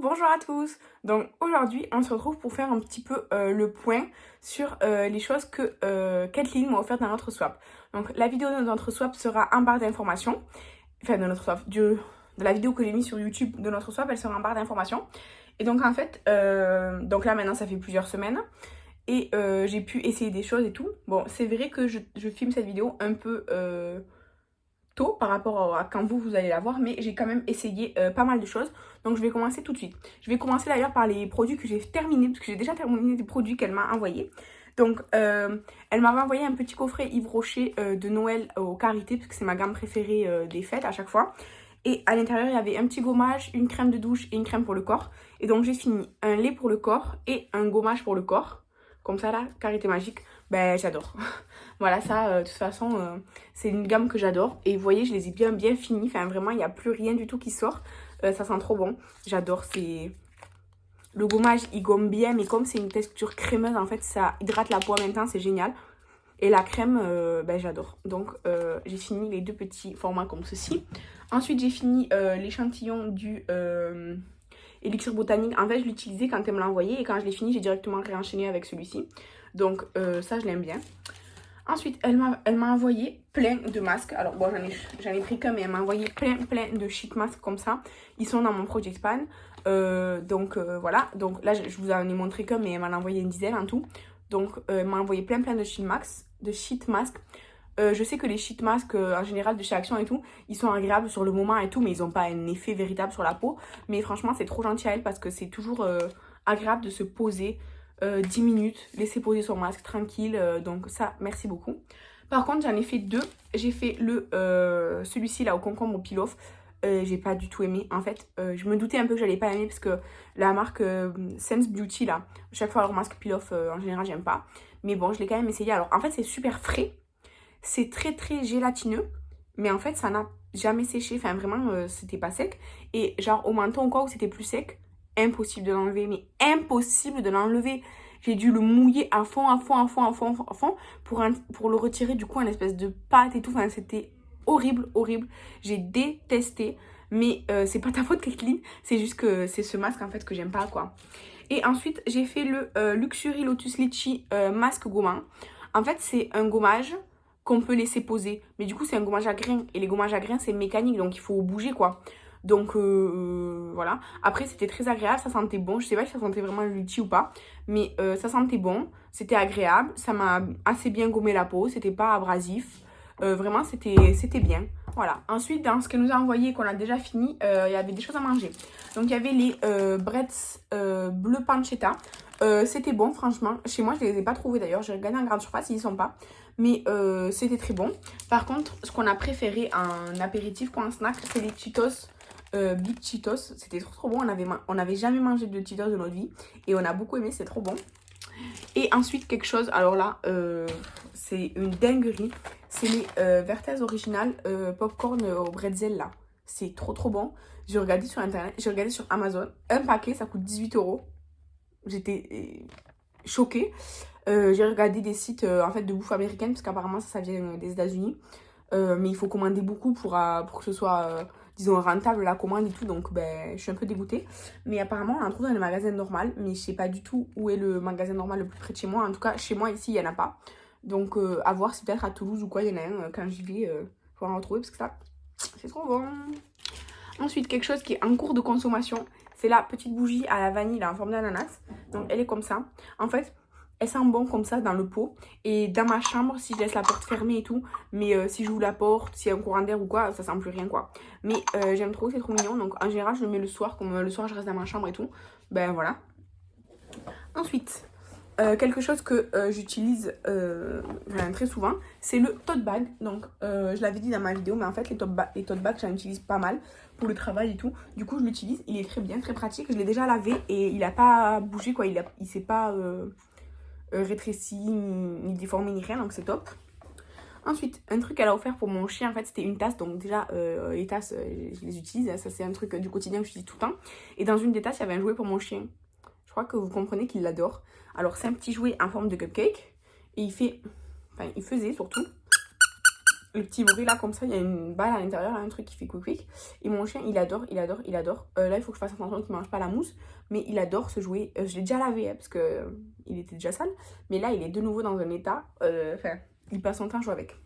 bonjour à tous. Donc aujourd'hui, on se retrouve pour faire un petit peu le point sur les choses que Kathleen m'a offertes dans notre swap. Donc la vidéo de notre swap sera en barre d'informations. Enfin, de notre swap, de la vidéo que j'ai mise sur YouTube de notre swap, elle sera en barre d'informations. Et donc en fait, donc là maintenant ça fait plusieurs semaines et j'ai pu essayer des choses et tout. Bon, c'est vrai que je filme cette vidéo un peu tôt par rapport à quand vous allez la voir, mais j'ai quand même essayé pas mal de choses, donc je vais commencer tout de suite. Je vais commencer d'ailleurs par les produits que j'ai terminés, parce que j'ai déjà terminé des produits qu'elle m'a envoyés. Donc elle m'avait envoyé un petit coffret Yves Rocher de Noël au Karité, parce que c'est ma gamme préférée des fêtes à chaque fois. Et à l'intérieur, il y avait un petit gommage, une crème de douche et une crème pour le corps. Et donc j'ai fini un lait pour le corps et un gommage pour le corps. Comme ça là, Karité Magique, ben j'adore. Voilà, ça, de toute façon, c'est une gamme que j'adore. Et vous voyez, je les ai bien finis. Enfin, vraiment, il n'y a plus rien du tout qui sort. Ça sent trop bon. J'adore. C'est le gommage, il gomme bien. Mais comme c'est une texture crémeuse, en fait, ça hydrate la peau en même temps. C'est génial. Et la crème, ben, j'adore. Donc, j'ai fini les deux petits formats comme ceci. Ensuite, j'ai fini l'échantillon du élixir botanique. En fait, je l'utilisais quand elle me l'a envoyé. Et quand je l'ai fini, j'ai directement réenchaîné avec celui-ci. Donc, ça, je l'aime bien. Ensuite, elle m'a envoyé plein de masques. Alors, bon, j'en ai pris qu'un, mais elle m'a envoyé plein de sheet masques comme ça. Ils sont dans mon Project Pan. Voilà. Donc là, je vous en ai montré qu'un, mais elle m'en a envoyé une dizaine en tout. Donc, elle m'a envoyé plein de sheet masks. Je sais que les sheet masks, en général, de chez Action et tout, ils sont agréables sur le moment et tout, mais ils n'ont pas un effet véritable sur la peau. Mais franchement, c'est trop gentil à elle parce que c'est toujours agréable de se poser 10 minutes, laisser poser son masque tranquille, donc ça merci beaucoup. Par contre j'en ai fait deux, j'ai fait celui-ci là au concombre au pilaf, j'ai pas du tout aimé en fait, je me doutais un peu que j'allais pas aimer parce que la marque Sense Beauty là, chaque fois leur masque pilaf en général j'aime pas, mais bon je l'ai quand même essayé. Alors en fait c'est super frais, c'est très gélatineux, mais en fait ça n'a jamais séché, enfin vraiment c'était pas sec, et genre au menton ou quoi où c'était plus sec, impossible de l'enlever, mais impossible de l'enlever. J'ai dû le mouiller à fond pour le retirer, du coup un espèce de pâte et tout, enfin c'était horrible. J'ai détesté, mais c'est pas ta faute Kathleen, c'est juste que c'est ce masque en fait que j'aime pas quoi. Et ensuite j'ai fait le Luxury Lotus Litchi masque gommant. En fait c'est un gommage qu'on peut laisser poser, mais du coup c'est un gommage à grains, et les gommages à grains c'est mécanique, donc il faut bouger quoi. Donc voilà. Après c'était très agréable, ça sentait bon. Je sais pas si ça sentait vraiment le litchi ou pas, mais ça sentait bon. C'était agréable, ça m'a assez bien gommé la peau, c'était pas abrasif. Vraiment c'était bien. Voilà. Ensuite dans ce qu'elle nous a envoyé qu'on a déjà fini, il y avait des choses à manger. Donc il y avait les breads bleu pancetta. C'était bon franchement. Chez moi je les ai pas trouvés d'ailleurs, j'ai regardé en grande surface, ils y sont pas. Mais c'était très bon. Par contre ce qu'on a préféré en apéritif ou en snack, c'est les Cheetos. Big Cheetos, c'était trop bon, on avait jamais mangé de Cheetos de notre vie et on a beaucoup aimé, c'est trop bon. Et ensuite quelque chose, alors là c'est une dinguerie, c'est les Vertez original popcorn au bretzel là, c'est trop bon. J'ai regardé sur internet, j'ai regardé sur Amazon, un paquet ça coûte 18 €. J'étais choquée. J'ai regardé des sites en fait de bouffe américaine parce qu'apparemment ça vient des États-Unis, mais il faut commander beaucoup pour que ce soit disons rentable la commande et tout, donc ben je suis un peu dégoûtée. Mais apparemment on en trouve dans les magasins normaux, mais je sais pas du tout où est le magasin normal le plus près de chez moi. En tout cas chez moi ici il y en a pas, donc à voir si peut-être à Toulouse ou quoi il y en a un, quand j'y vais je vais en retrouver parce que ça c'est trop bon. Ensuite quelque chose qui est en cours de consommation, c'est la petite bougie à la vanille là, en forme d'ananas. Donc elle est comme ça, en fait elle sent bon comme ça dans le pot. Et dans ma chambre, si je laisse la porte fermée et tout, mais si j'ouvre la porte, s'il y a un courant d'air ou quoi, ça sent plus rien quoi. Mais j'aime trop, c'est trop mignon. Donc en général, je le mets le soir, comme le soir je reste dans ma chambre et tout. Ben voilà. Ensuite, quelque chose que j'utilise très souvent, c'est le tote bag. Donc je l'avais dit dans ma vidéo, mais en fait les tote bags, j'en utilise pas mal pour le travail et tout. Du coup je l'utilise, il est très bien, très pratique. Je l'ai déjà lavé et il a pas bougé quoi, il s'est pas rétréci, ni déformé, ni rien, donc c'est top. Ensuite, un truc qu'elle a offert pour mon chien, en fait, c'était une tasse. Donc déjà, les tasses, je les utilise. Ça, c'est un truc du quotidien que j'utilise tout le temps. Et dans une des tasses, il y avait un jouet pour mon chien. Je crois que vous comprenez qu'il l'adore. Alors, c'est un petit jouet en forme de cupcake. Et il fait... Enfin, il faisait surtout... le petit bruit là comme ça, il y a une balle à l'intérieur, un truc qui fait quick quick. Et mon chien il adore, il adore, il adore. Là il faut que je fasse attention qu'il ne mange pas la mousse, mais il adore ce jouet. Je l'ai déjà lavé parce que il était déjà sale, mais là il est de nouveau dans un état, enfin il passe son temps à jouer avec.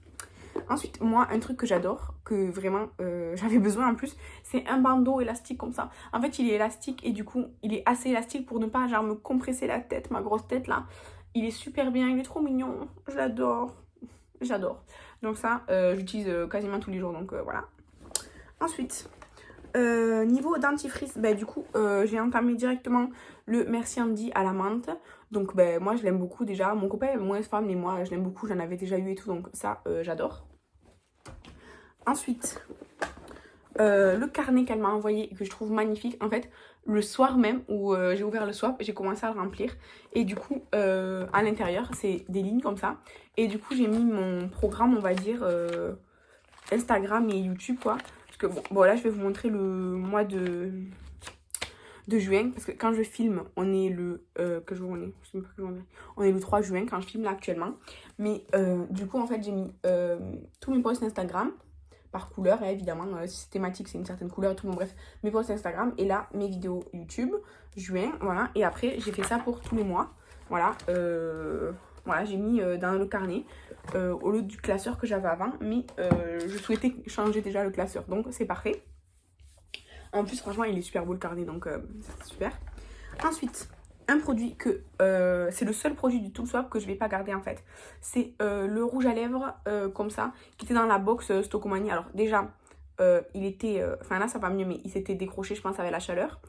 Ensuite, moi, un truc que j'adore, que vraiment j'avais besoin en plus, c'est un bandeau élastique comme ça. En fait, il est élastique et du coup, il est assez élastique pour ne pas genre me compresser la tête, ma grosse tête là. Il est super bien, il est trop mignon, je l'adore, j'adore. Donc ça, j'utilise quasiment tous les jours, donc voilà. Ensuite, niveau dentifrice, bah, du coup, j'ai entamé directement le Merci Andy à la menthe. Donc bah, moi, je l'aime beaucoup déjà. Mon copain est moins fan, mais moi, je l'aime beaucoup, j'en avais déjà eu et tout, donc ça, j'adore. Ensuite, le carnet qu'elle m'a envoyé et que je trouve magnifique. En fait, le soir même où j'ai ouvert le swap, j'ai commencé à le remplir. Et du coup, à l'intérieur, c'est des lignes comme ça. Et du coup, j'ai mis mon programme, on va dire, Instagram et YouTube, quoi. Parce que bon, là, je vais vous montrer le mois de juin. Parce que quand je filme, on est le... que jour on est? Je sais même pas quel jour on est. On est le 3 juin quand je filme là actuellement. Mais du coup, en fait, j'ai mis tous mes posts Instagram par couleur, hein, évidemment, si c'est thématique, c'est une certaine couleur et tout, bon bref, mes posts Instagram, et là, mes vidéos YouTube, juin, voilà, et après, j'ai fait ça pour tous les mois, voilà, voilà, j'ai mis dans le carnet, au lieu du classeur que j'avais avant, mais je souhaitais changer déjà le classeur, donc c'est parfait. En plus, franchement, il est super beau le carnet, donc c'est super. Ensuite, un produit que c'est le seul produit du tout swap que je vais pas garder en fait. C'est le rouge à lèvres comme ça, qui était dans la box Stocomanie. Alors déjà, il était, enfin là ça va mieux, mais il s'était décroché je pense avec la chaleur.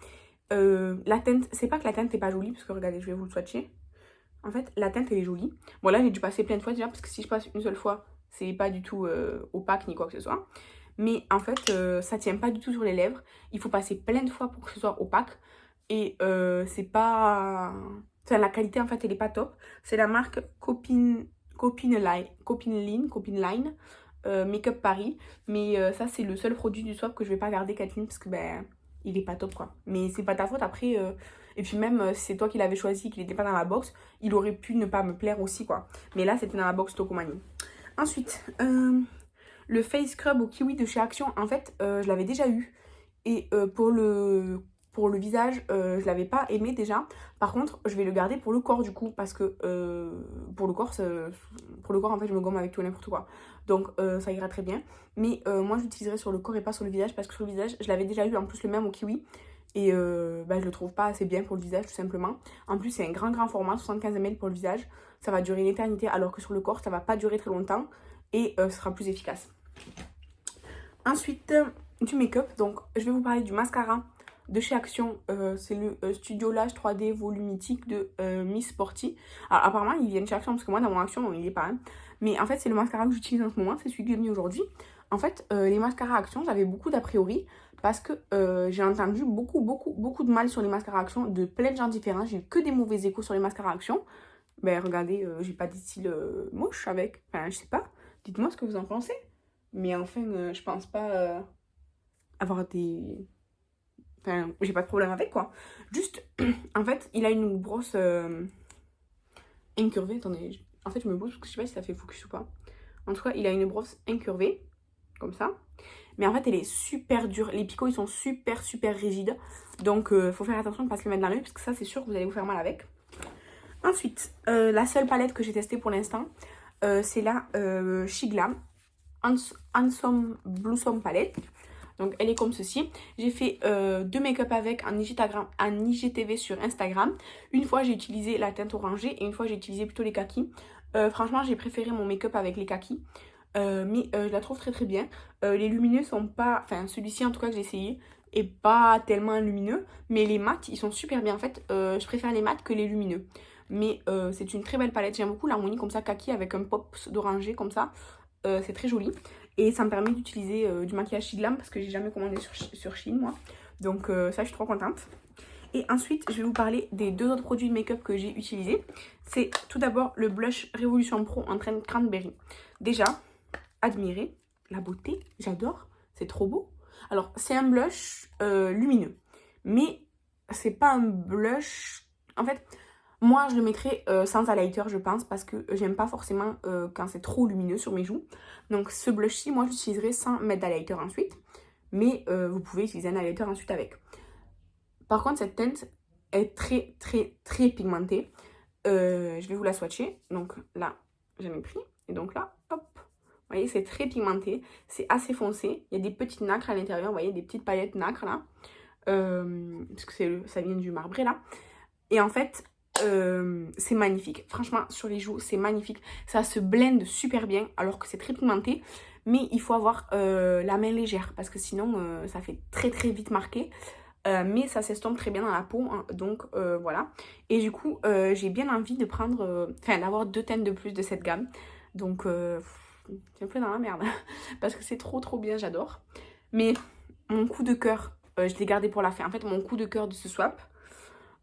La teinte, c'est pas que la teinte n'est pas jolie, parce que regardez, je vais vous le swatcher. En fait, la teinte elle est jolie. Bon là j'ai dû passer plein de fois déjà, parce que si je passe une seule fois, c'est pas du tout opaque ni quoi que ce soit. Mais en fait, ça tient pas du tout sur les lèvres. Il faut passer plein de fois pour que ce soit opaque. Et c'est pas... Enfin, la qualité, en fait, elle est pas top. C'est la marque Copine Line Make-up Paris. Mais ça, c'est le seul produit du swap que je vais pas garder, Kathleen, parce que, ben, il est pas top, quoi. Mais c'est pas ta faute, après... Et puis même, si c'est toi qui l'avais choisi, qu'il n'était pas dans la box, il aurait pu ne pas me plaire aussi, quoi. Mais là, c'était dans la box Tocomanie. Ensuite, le face scrub au kiwi de chez Action, en fait, je l'avais déjà eu. Et pour le visage, je l'avais pas aimé déjà. Par contre, je vais le garder pour le corps du coup. Parce que pour le corps, en fait, je me gomme avec tout et n'importe quoi. Donc ça ira très bien. Mais moi, je l'utiliserai sur le corps et pas sur le visage. Parce que sur le visage, je l'avais déjà eu en plus le même au kiwi. Et bah, je le trouve pas assez bien pour le visage tout simplement. En plus, c'est un grand format, 75 ml pour le visage. Ça va durer une éternité. Alors que sur le corps, ça va pas durer très longtemps. Et ce sera plus efficace. Ensuite, du make-up. Donc, je vais vous parler du mascara de chez Action. C'est le Studio Lash 3D Volumitique de Miss Sporty. Alors, apparemment, ils viennent chez Action parce que moi, dans mon Action, il est pas. Hein. Mais en fait, c'est le mascara que j'utilise en ce moment. C'est celui que j'ai mis aujourd'hui. En fait, les mascaras Action, j'avais beaucoup d'a priori parce que j'ai entendu beaucoup de mal sur les mascaras Action de plein de gens différents. J'ai eu que des mauvais échos sur les mascaras Action. Ben, regardez, j'ai pas des styles moches avec. Enfin, je sais pas. Dites-moi ce que vous en pensez. Mais enfin, je pense pas avoir des... Enfin, j'ai pas de problème avec, quoi. Juste, en fait, il a une brosse incurvée. Attendez, en fait, je me bouge parce que je sais pas si ça fait focus ou pas. En tout cas, il a une brosse incurvée, comme ça. Mais en fait, elle est super dure. Les picots, ils sont super rigides. Donc, faut faire attention de ne pas se les mettre dans l'œil, parce que ça, c'est sûr que vous allez vous faire mal avec. Ensuite, la seule palette que j'ai testée pour l'instant, c'est la Shiglam Handsome Blossom Palette. Donc elle est comme ceci. J'ai fait deux make-up avec en IGTV sur Instagram. Une fois j'ai utilisé la teinte orangée et une fois j'ai utilisé plutôt les kakis. Franchement j'ai préféré mon make-up avec les kakis. Mais je la trouve très bien. Les lumineux sont pas... Enfin celui-ci en tout cas que j'ai essayé est pas tellement lumineux. Mais les mats ils sont super bien. En fait je préfère les mats que les lumineux. Mais c'est une très belle palette. J'aime beaucoup l'harmonie comme ça kaki avec un pop d'oranger comme ça. C'est très joli. Et ça me permet d'utiliser du maquillage Shiglam parce que j'ai jamais commandé sur Shein moi. Donc ça je suis trop contente. Et ensuite je vais vous parler des deux autres produits de make-up que j'ai utilisés. C'est tout d'abord le blush Révolution Pro en train de cranberry. Déjà, admirez la beauté, j'adore, c'est trop beau. Alors c'est un blush lumineux. Mais c'est pas un blush... En fait, Moi, je le mettrai sans highlighter, je pense, parce que j'aime pas forcément quand c'est trop lumineux sur mes joues. Donc, ce blush-ci, moi, je l'utiliserai sans mettre d'highlighter ensuite. Mais vous pouvez utiliser un highlighter ensuite avec. Par contre, cette teinte est très, très, très pigmentée. Je vais vous la swatcher. Donc là, j'en ai pris. Et donc là, hop. Vous voyez, c'est très pigmenté. C'est assez foncé. Il y a des petites nacres à l'intérieur. Vous voyez, des petites paillettes nacres là. Parce que ça vient du marbré là. Et en fait, c'est magnifique. Franchement, sur les joues, c'est magnifique. Ça se blende super bien alors que c'est très pigmenté. Mais il faut avoir la main légère parce que sinon, ça fait très très vite marqué. Mais ça s'estompe très bien dans la peau, hein, donc voilà. Et du coup, j'ai bien envie de prendre, d'avoir 2 teintes de plus de cette gamme. Donc, c'est un peu dans la merde, parce que c'est trop trop bien, j'adore. Mais mon coup de cœur, je l'ai gardé pour la fin. En fait, mon coup de cœur de ce swap,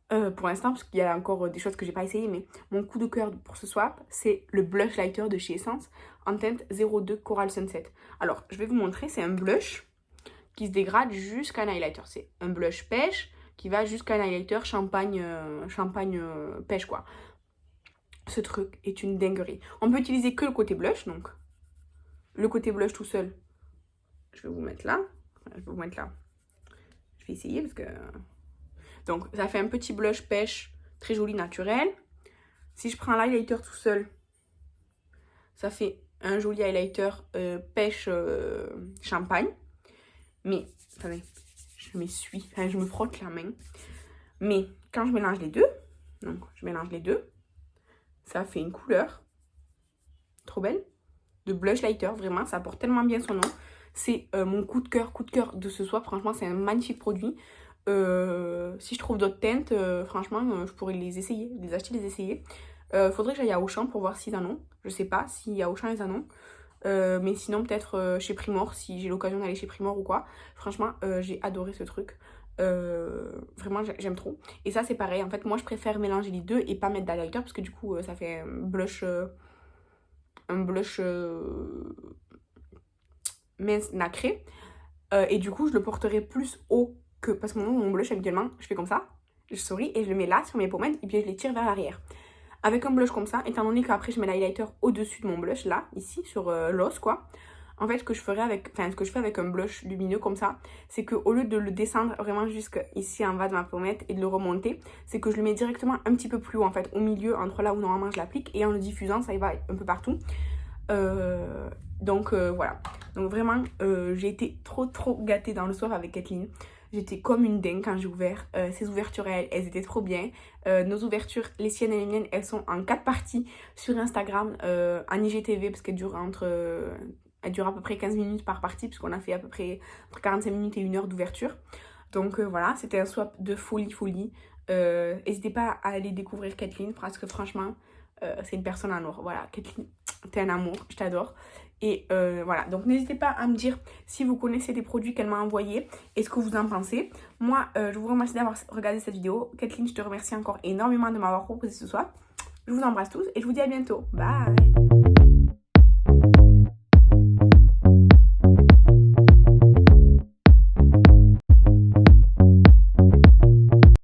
pour l'instant, parce qu'il y a encore des choses que j'ai pas essayé, mais mon coup de cœur pour ce swap, c'est le blush lighter de chez Essence en teinte 02 Coral Sunset. Alors, je vais vous montrer, c'est un blush qui se dégrade jusqu'à un highlighter. C'est un blush pêche qui va jusqu'à un highlighter champagne pêche quoi. Ce truc est une dinguerie. On peut utiliser que le côté blush, donc le côté blush tout seul. Je vais vous mettre là. Je vais vous mettre là. Je vais essayer parce que... Donc ça fait un petit blush pêche très joli naturel. Si je prends l'highlighter tout seul, ça fait un joli highlighter pêche champagne. Mais, attendez, je m'essuie, je me frotte la main. Mais quand je mélange les deux, donc je mélange les deux, ça fait une couleur trop belle de blush lighter. Vraiment, ça porte tellement bien son nom. C'est mon coup de cœur de ce soir. Franchement, c'est un magnifique produit. Si je trouve d'autres teintes, franchement, je pourrais les essayer, les acheter, les essayer. Faudrait que j'aille à Auchan pour voir s'ils en ont. Je sais pas si à Auchan ils en ont. Mais sinon peut-être chez Primor si j'ai l'occasion d'aller chez Primor ou quoi. Franchement j'ai adoré ce truc, vraiment j'aime trop. Et ça c'est pareil, en fait moi je préfère mélanger les deux et pas mettre d'highlighter parce que du coup ça fait un blush mince nacré, et du coup je le porterai plus haut que, parce que mon blush habituellement je fais comme ça, je souris et je le mets là sur mes pommettes et puis je les tire vers l'arrière. Avec un blush comme ça, étant donné qu'après je mets l'highlighter au-dessus de mon blush, là, ici, sur l'os, quoi. En fait, ce que je fais avec un blush lumineux comme ça, c'est qu'au lieu de le descendre vraiment jusqu'ici en bas de ma pommette et de le remonter, c'est que je le mets directement un petit peu plus haut, en fait, au milieu, entre là où normalement je l'applique, et en le diffusant, ça y va un peu partout. Donc voilà. Donc vraiment, j'ai été trop gâtée dans le soir avec Kathleen. J'étais comme une dingue quand j'ai ouvert. Ces ouvertures, elles étaient trop bien. Nos ouvertures, les siennes et les miennes, elles sont en 4 parties sur Instagram, en IGTV, parce qu'elles durent elles durent à peu près 15 minutes par partie, puisqu'on a fait à peu près entre 45 minutes et 1 heure d'ouverture. Donc voilà, c'était un swap de folie. N'hésitez pas à aller découvrir Kathleen, parce que franchement, c'est une personne en or. Voilà, Kathleen, t'es un amour, je t'adore. Et voilà, donc n'hésitez pas à me dire si vous connaissez des produits qu'elle m'a envoyés et ce que vous en pensez. Moi, je vous remercie d'avoir regardé cette vidéo. Kathleen, je te remercie encore énormément de m'avoir proposé ce soir. Je vous embrasse tous et je vous dis à bientôt. Bye!